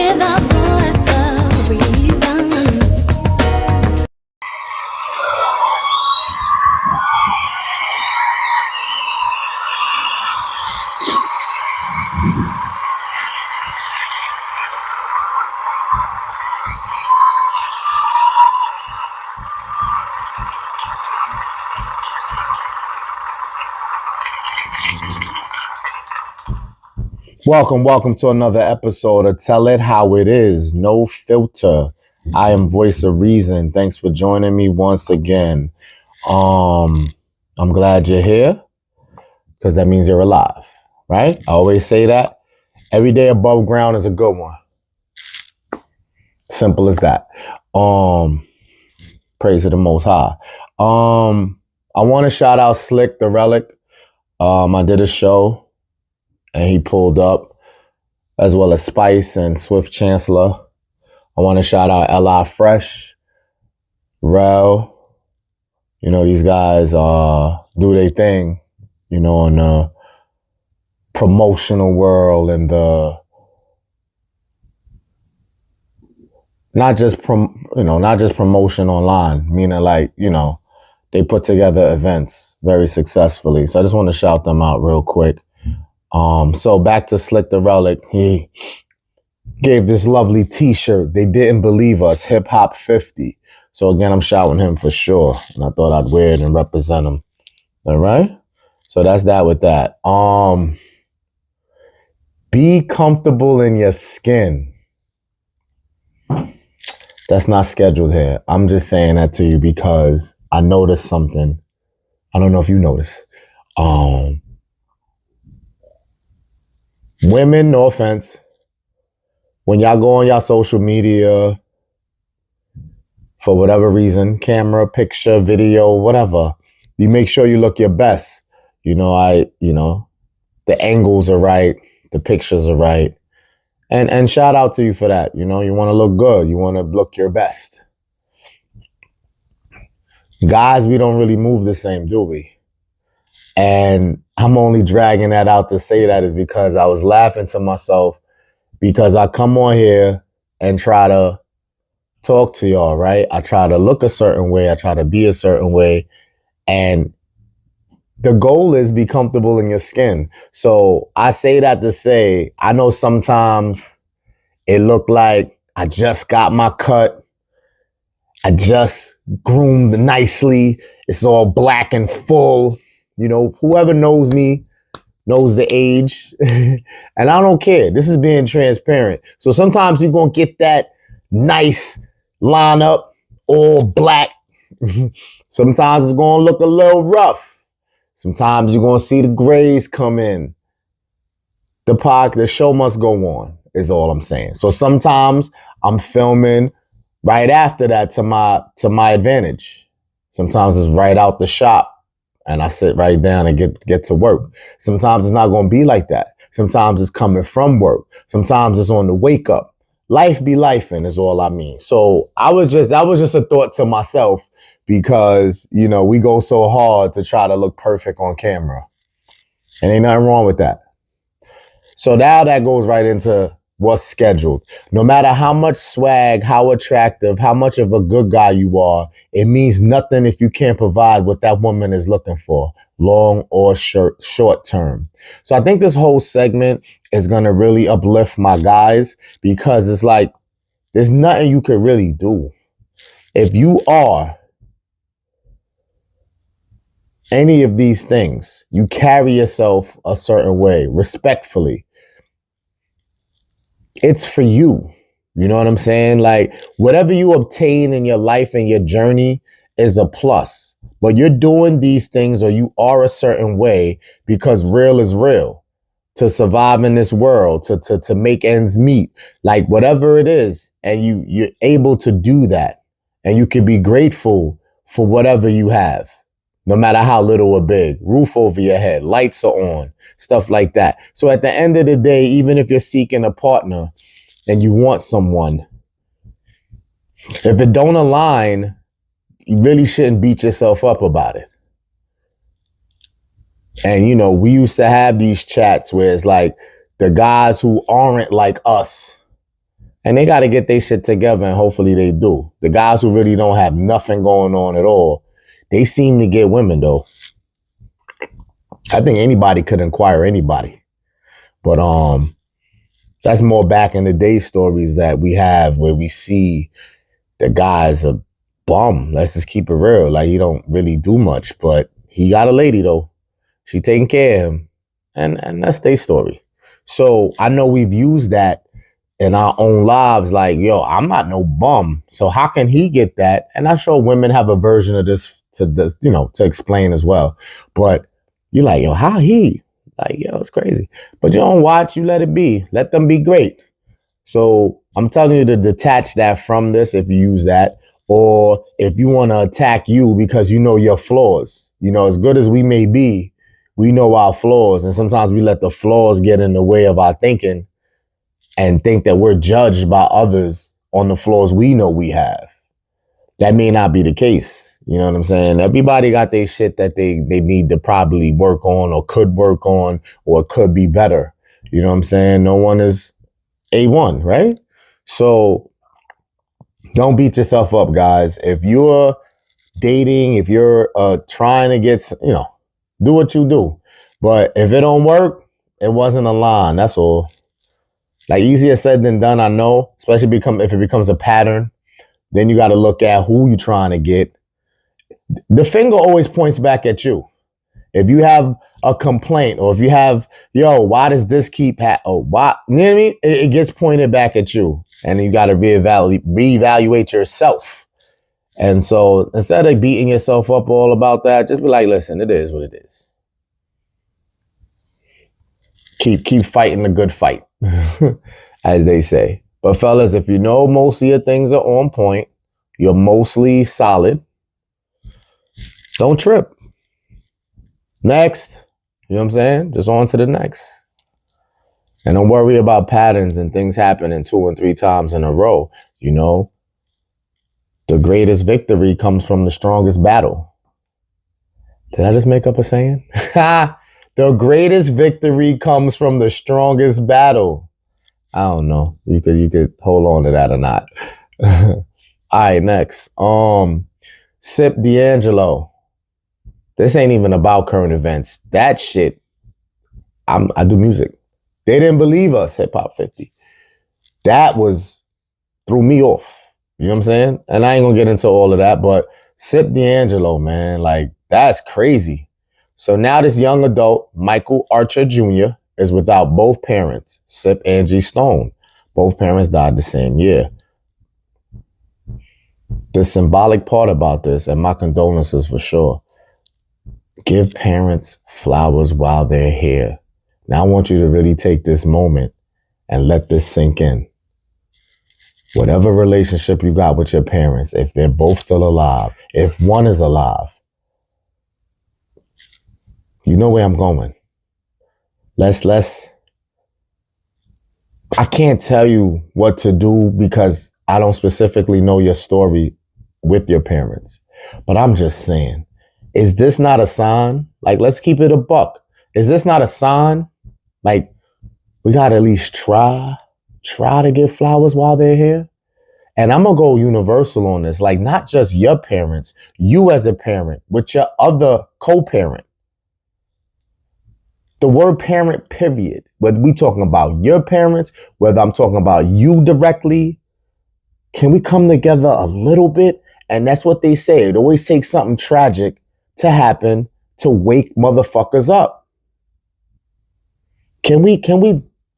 hear the voice of reason. Welcome to another episode of Tell It How It Is, No Filter. I am Voice of Reason. Thanks for joining me once again. I'm glad you're here because that means you're alive, right? I always say that. Every day above ground is a good one. Simple as that. Praise to the Most High. I want to shout out Slick the Relic. I did a show and he pulled up, as well as Spice and Swift Chancellor. I want to shout out L.I. Fresh, Rel. You know, these guys do their thing, you know, in the promotional world and the not just promotion online, meaning like, you know, they put together events very successfully. So I just want to shout them out real quick. So back to Slick the Relic. He gave this lovely t-shirt. They didn't believe us, Hip Hop 50. So again, I'm shouting him for sure. And I thought I'd wear it and represent him. All right. So that's that with that. Be comfortable in your skin. That's not scheduled here. I'm just saying that to you because I noticed something. I don't know if you noticed. Women, no offense, when y'all go on y'all social media, for whatever reason, camera, picture, video, whatever, you make sure you look your best. The angles are right, the pictures are right. And shout out to you for that. You know, you want to look good. You want to look your best. Guys, we don't really move the same, do we? And I'm only dragging that out to say that is because I was laughing to myself because I come on here and try to talk to y'all, right? I try to look a certain way. I try to be a certain way. And the goal is be comfortable in your skin. So I say that to say, I know sometimes it looked like I just got my cut. I just groomed nicely. It's all black and full. You know, whoever knows me knows the age. And I don't care. This is being transparent. So sometimes you're going to get that nice lineup, all black. Sometimes it's going to look a little rough. Sometimes you're going to see the grays come in. The show must go on, is all I'm saying. So sometimes I'm filming right after that to my advantage. Sometimes it's right out the shop. And I sit right down and get to work. Sometimes it's not going to be like that. Sometimes it's coming from work. Sometimes it's on the wake up. Life be lifing is all I mean. So that was just a thought to myself because, you know, we go so hard to try to look perfect on camera. And ain't nothing wrong with that. So now that goes right into what's scheduled. No matter how much swag, how attractive, how much of a good guy you are, it means nothing if you can't provide what that woman is looking for, long or short term. So I think this whole segment is going to really uplift my guys because it's like, there's nothing you can really do. If you are any of these things, you carry yourself a certain way, respectfully. It's for you. You know what I'm saying? Like whatever you obtain in your life and your journey is a plus. But you're doing these things or you are a certain way because real is real. To survive in this world, to make ends meet, like whatever it is. And you're able to do that. And you can be grateful for whatever you have. No matter how little or big, roof over your head, lights are on, stuff like that. So at the end of the day, even if you're seeking a partner and you want someone, if it don't align, you really shouldn't beat yourself up about it. And, you know, we used to have these chats where it's like the guys who aren't like us, And they got to get their shit together, and hopefully they do. The guys who really don't have nothing going on at all, they seem to get women, though. I think anybody could inquire anybody. But that's more back in the day stories that we have where we see the guy's a bum. Let's just keep it real. Like, he don't really do much, but he got a lady, though. She taking care of him. And that's their story. So I know we've used that in our own lives. Like, yo, I'm not no bum. So how can he get that? And I'm sure women have a version of this to explain as well. But you're like, yo, how he? Like, yo, it's crazy. But you don't watch, you let it be. Let them be great. So I'm telling you to detach that from this if you use that. Or if you want to attack you because you know your flaws. You know, as good as we may be, we know our flaws. And sometimes we let the flaws get in the way of our thinking and think that we're judged by others on the flaws we know we have. That may not be the case. You know what I'm saying? Everybody got their shit that they need to probably work on or could work on or could be better. You know what I'm saying? No one is A1, right? So don't beat yourself up, guys. If you're dating, if you're trying to get, do what you do. But if it don't work, it wasn't a line. That's all. Like, easier said than done, I know, especially if it becomes a pattern. Then you got to look at who you're trying to get. The finger always points back at you. If you have a complaint or if you have, why does this keep happening? Oh, why? You know what I mean? It gets pointed back at you. And you got to reevaluate yourself. And so instead of beating yourself up all about that, just be like, listen, it is what it is. Keep fighting the good fight, as they say. But fellas, if you know most of your things are on point, you're mostly solid, don't trip. Next. You know what I'm saying? Just on to the next. And don't worry about patterns and things happening 2 and 3 times in a row. You know, the greatest victory comes from the strongest battle. Did I just make up a saying? The greatest victory comes from the strongest battle. I don't know. You could hold on to that or not. All right, next. S.I.P D'Angelo. This ain't even about current events. That shit, I do music. They didn't believe us, Hip Hop 50. That threw me off. You know what I'm saying? And I ain't gonna get into all of that, but S.I.P D'Angelo, man, like, that's crazy. So now this young adult, Michael Archer Jr., is without both parents, S.I.P, Angie Stone. Both parents died the same year. The symbolic part about this, and my condolences for sure, give parents flowers while they're here. Now I want you to really take this moment and let this sink in. Whatever relationship you got with your parents, if they're both still alive, if one is alive, you know where I'm going. I can't tell you what to do because I don't specifically know your story with your parents. But I'm just saying, is this not a sign? Like, let's keep it a buck. Is this not a sign? Like, we got to at least try to give flowers while they're here. And I'm going to go universal on this. Like, not just your parents, you as a parent with your other co-parent. The word parent, period. Whether we talking about your parents, whether I'm talking about you directly, can we come together a little bit? And that's what they say. It always takes something tragic to happen to wake motherfuckers up. Can we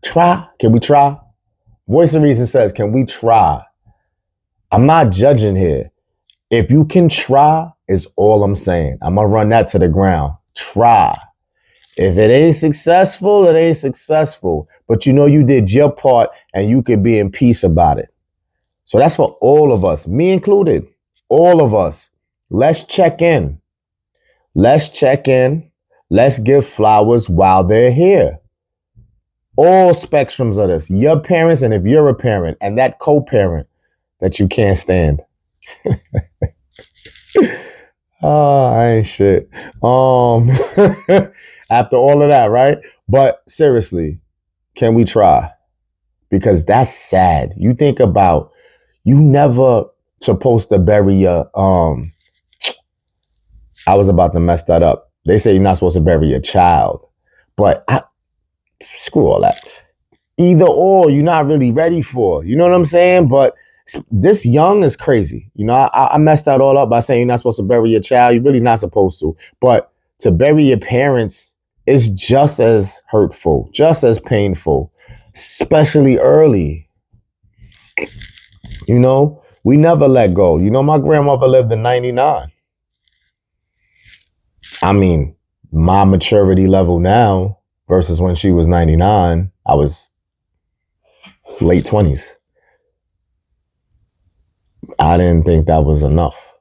try? Can we try? Voice of Reason says, can we try? I'm not judging here. If you can try, is all I'm saying. I'm going to run that to the ground. Try. If it ain't successful, it ain't successful. But you know you did your part and you could be in peace about it. So that's for all of us, me included, all of us. Let's check in. Let's check in. Let's give flowers while they're here. All spectrums of this. Your parents, and if you're a parent, and that co-parent that you can't stand. Oh, I ain't shit. After all of that, right? But seriously, can we try? because that's sad. You think about, you never supposed to bury your, I was about to mess that up. They say you're not supposed to bury your child, but screw all that. Either or, you're not really ready for. You know what I'm saying? But this young is crazy. You know, I messed that all up by saying you're not supposed to bury your child. You're really not supposed to. But to bury your parents is just as hurtful, just as painful, especially early. You know, we never let go. You know, my grandmother lived to 99. I mean, my maturity level now versus when she was 99, I was late 20s. I didn't think that was enough.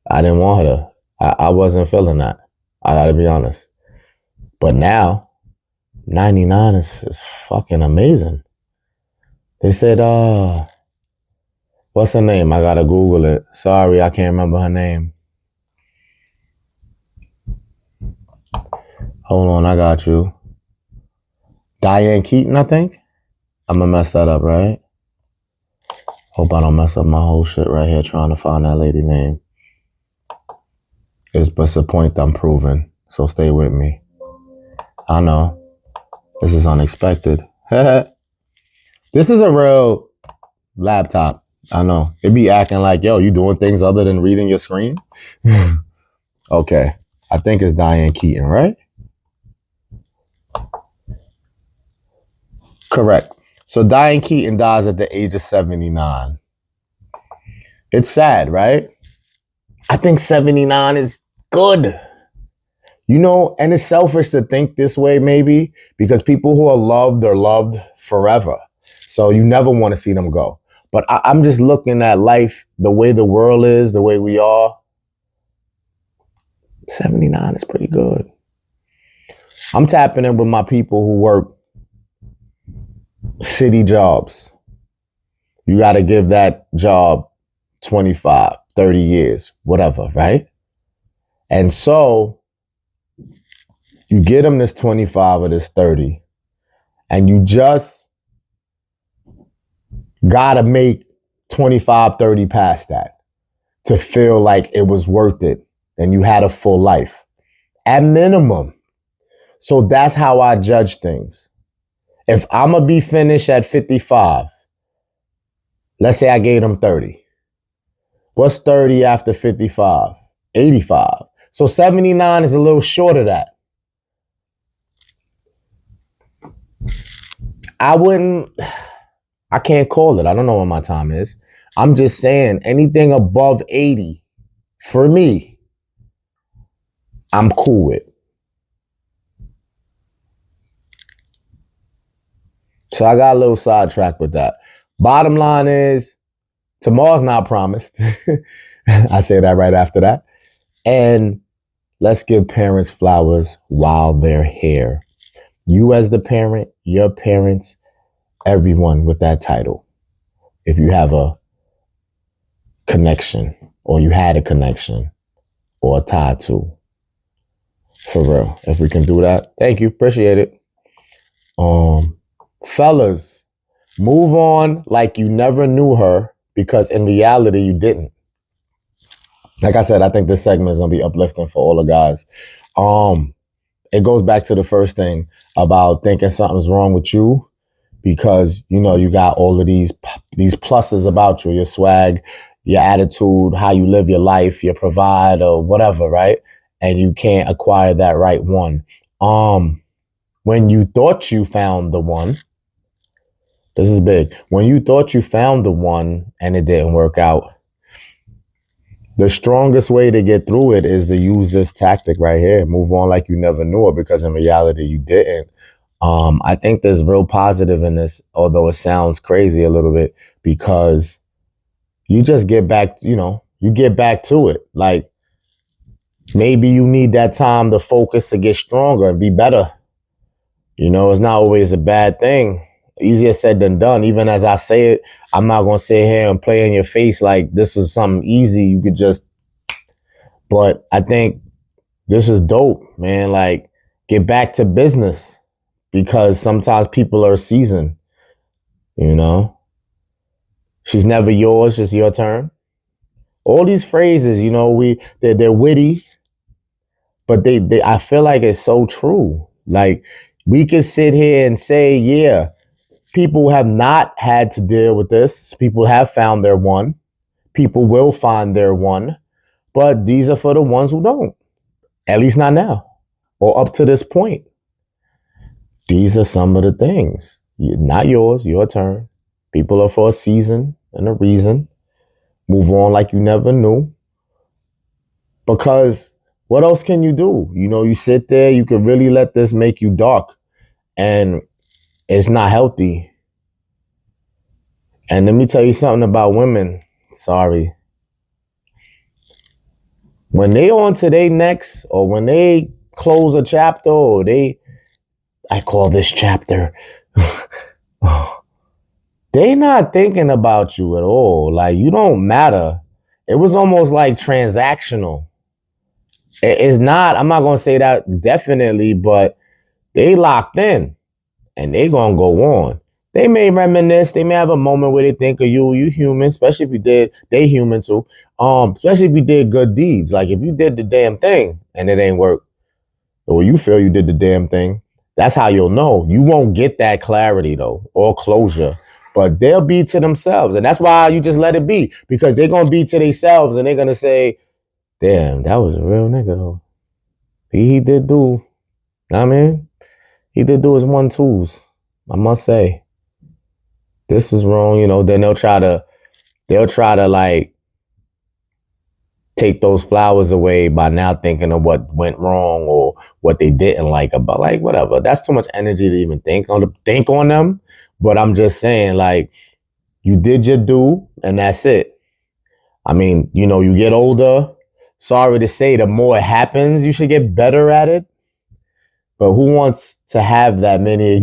I didn't want her to. I wasn't feeling that. I gotta be honest. But now, 99 is fucking amazing. They said, what's her name? I gotta Google it. Sorry, I can't remember her name. Hold on, I got you. Diane Keaton, I think. I'm gonna mess that up, right? Hope I don't mess up my whole shit right here trying to find that lady name. It's but a point I'm proving, so stay with me. I know. This is unexpected. This is a real laptop. I know. It be acting like, yo, you doing things other than reading your screen? Okay. I think it's Diane Keaton, right? Correct. So Diane Keaton dies at the age of 79. It's sad, right? I think 79 is good. You know, and it's selfish to think this way maybe because people who are loved forever. So you never want to see them go. But I'm just looking at life, the way the world is, the way we are. 79 is pretty good. I'm tapping in with my people who work city jobs. You got to give that job 25, 30 years, whatever, right? And so you get them this 25 or this 30, and you just got to make 25, 30 past that to feel like it was worth it and you had a full life at minimum. So that's how I judge things. If I'm going to be finished at 55, let's say I gave them 30. What's 30 after 55? 85. So 79 is a little short of that. I can't call it. I don't know what my time is. I'm just saying anything above 80, for me, I'm cool with. So I got a little sidetracked with that. Bottom line is, tomorrow's not promised. I say that right after that. And let's give parents flowers while they're here. You as the parent, your parents, everyone with that title. If you have a connection or you had a connection or a tie to. For real. If we can do that, thank you. Appreciate it. Fellas, move on like you never knew her because in reality you didn't. Like I said, I think this segment is going to be uplifting for all the guys. It goes back to the first thing about thinking something's wrong with you because, you know, you got all of these pluses about you, your swag, your attitude, how you live your life, your provide or whatever, right? And you can't acquire that right one. When you thought you found the one, this is big. When you thought you found the one and it didn't work out, the strongest way to get through it is to use this tactic right here. Move on like you never knew it because in reality you didn't. I think there's real positive in this, although it sounds crazy a little bit, because you just get back, you get back to it. Like maybe you need that time to focus to get stronger and be better. You know, it's not always a bad thing. Easier said than done. Even as I say it, I'm not going to sit here and play in your face like this is something easy. You could just, but I think this is dope, man. Like get back to business because sometimes people are seasoned. You know, she's never yours, just your turn. All these phrases, you know, they're witty, but they I feel like it's so true. Like we could sit here and say, yeah, people have not had to deal with this. People have found their one. People will find their one, but these are for the ones who don't. At least not now, or up to this point. These are some of the things. Not yours, your turn. People are for a season and a reason. Move on like you never knew. Because what else can you do? You know, you sit there, you can really let this make you dark. And it's not healthy. And let me tell you something about women. Sorry. When they on to their next, or when they close a chapter, or I call this chapter, they not thinking about you at all. Like, you don't matter. It was almost like transactional. It's not, I'm not going to say that definitely, but they locked in and they going to go on. They may reminisce. They may have a moment where they think of you. You human, especially if you did, they human too. Especially if you did good deeds. Like if you did the damn thing and it ain't work, or you feel you did the damn thing, that's how you'll know. You won't get that clarity though, or closure. But they'll be to themselves. And that's why you just let it be. Because they're going to be to themselves and they're going to say, damn, that was a real nigga though. He did do, I mean, he did do his 1-2s, I must say. This is wrong, you know. Then they'll try to like take those flowers away by now thinking of what went wrong or what they didn't like about, like, whatever. That's too much energy to even think on them. But I'm just saying, like, you did your due and that's it. I mean, you know, you get older. Sorry to say, the more it happens, you should get better at it. But who wants to have that many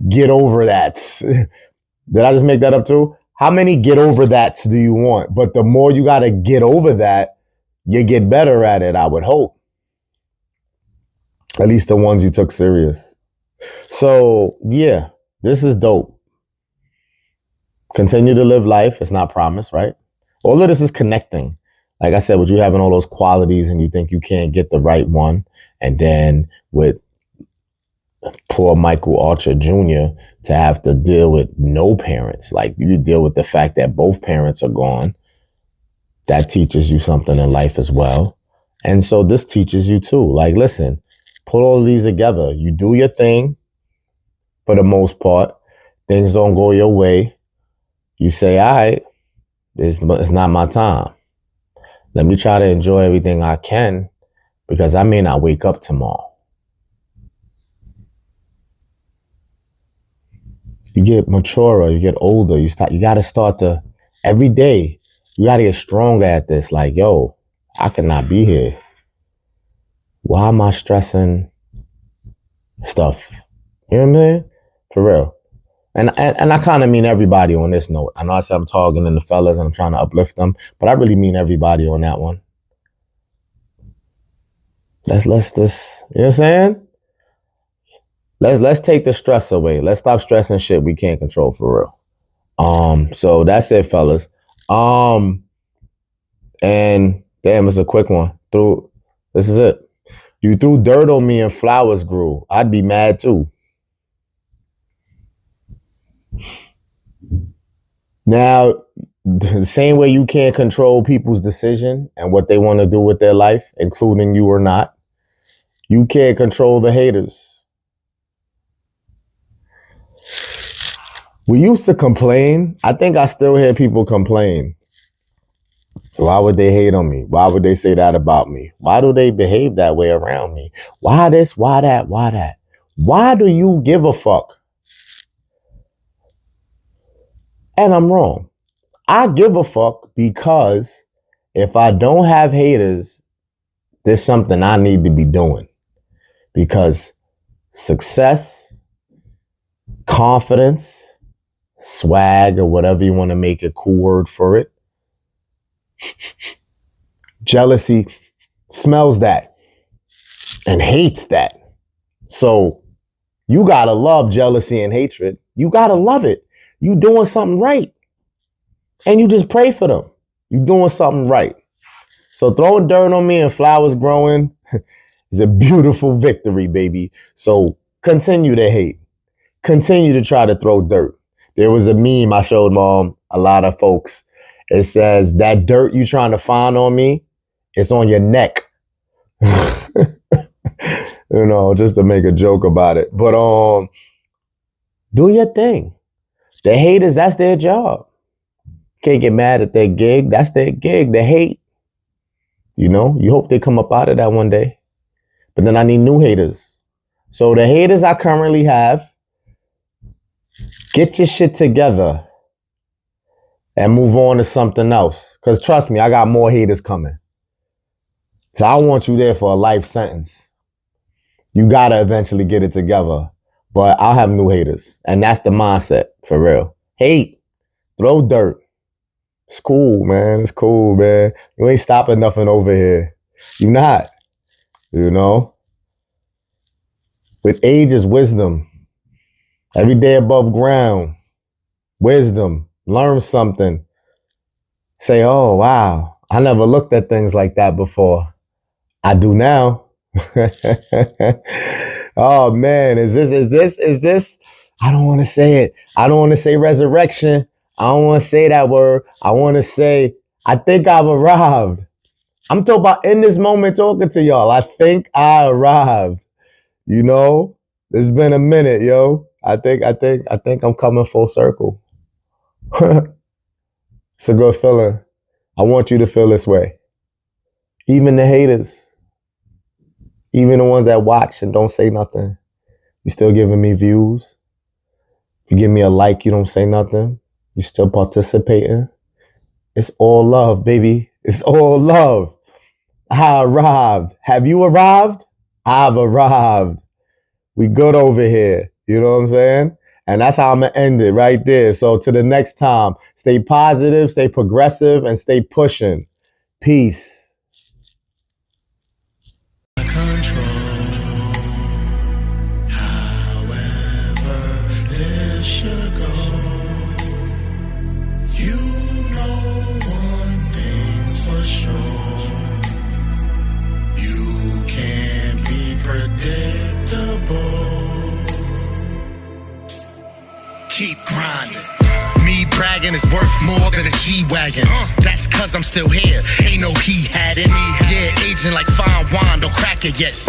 get over that? Did I just make that up too? How many get over that do you want? But the more you got to get over that, you get better at it, I would hope. At least the ones you took serious. So, yeah, this is dope. Continue to live life. It's not promised, right? All of this is connecting. Like I said, with you having all those qualities and you think you can't get the right one. And then with poor Michael Archer Jr. to have to deal with no parents. Like you deal with the fact that both parents are gone. That teaches you something in life as well. And so this teaches you too. Like, listen, put all these together. You do your thing for the most part. Things don't go your way. You say, all right, it's not my time. Let me try to enjoy everything I can because I may not wake up tomorrow. You get maturer, you get older, you got to start to, every day, you got to get stronger at this. Like, yo, I cannot be here. Why am I stressing stuff? You know what I mean? For real. And I kind of mean everybody on this note. I know I said I'm talking to the fellas and I'm trying to uplift them, but I really mean everybody on that one. Let's this, you know what I'm saying? Let's take the stress away. Let's stop stressing shit we can't control for real. So that's it, fellas. And damn, it's a quick one. This is it. You threw dirt on me and flowers grew. I'd be mad too. Now, the same way you can't control people's decision and what they want to do with their life, including you or not, you can't control the haters. We used to complain. I think I still hear people complain. Why would they hate on me? Why would they say that about me? Why do they behave that way around me? Why this? Why that? Why that? Why do you give a fuck? And I'm wrong. I give a fuck because if I don't have haters, there's something I need to be doing. Because success, confidence, swag, or whatever you want to make a cool word for it, jealousy smells that and hates that. So you gotta love jealousy and hatred. You gotta love it. you doing something right. And you just pray for them. You doing something right. So throwing dirt on me and flowers growing is a beautiful victory, baby. So continue to hate. Continue to try to throw dirt. There was a meme I showed Mom, a lot of folks. It says, that dirt you trying to find on me, it's on your neck. You know, just to make a joke about it. But do your thing. The haters, that's their job. Can't get mad at their gig. That's their gig. They hate. You know, you hope they come up out of that one day. But then I need new haters. So the haters I currently have, get your shit together and move on to something else. Because trust me, I got more haters coming. So I want you there for a life sentence. You got to eventually get it together. But I'll have new haters. And that's the mindset, for real. Hate. Throw dirt. It's cool, man. It's cool, man. You ain't stopping nothing over here. You not. You know? With age is wisdom. Every day above ground. Wisdom. Learn something. Say, oh, wow. I never looked at things like that before. I do now. Oh, man. Is this? I don't want to say it. I don't want to say resurrection. I don't want to say that word. I want to say, I think I've arrived. I'm talking about in this moment talking to y'all. I think I arrived. You know, it's been a minute, yo. I think I'm coming full circle. It's a good feeling. I want you to feel this way. Even the haters, even the ones that watch and don't say nothing, you still giving me views. You give me a like, you don't say nothing. You still participating. It's all love, baby. It's all love. I arrived. Have you arrived? I've arrived. We good over here. You know what I'm saying? And that's how I'm going to end it right there. So to the next time, stay positive, stay progressive, and stay pushing. Peace. Keep grinding. Me bragging is worth more than a G-Wagon. That's cause I'm still here. Ain't no he had it. Yeah, aging like fine wine, don't crack it yet.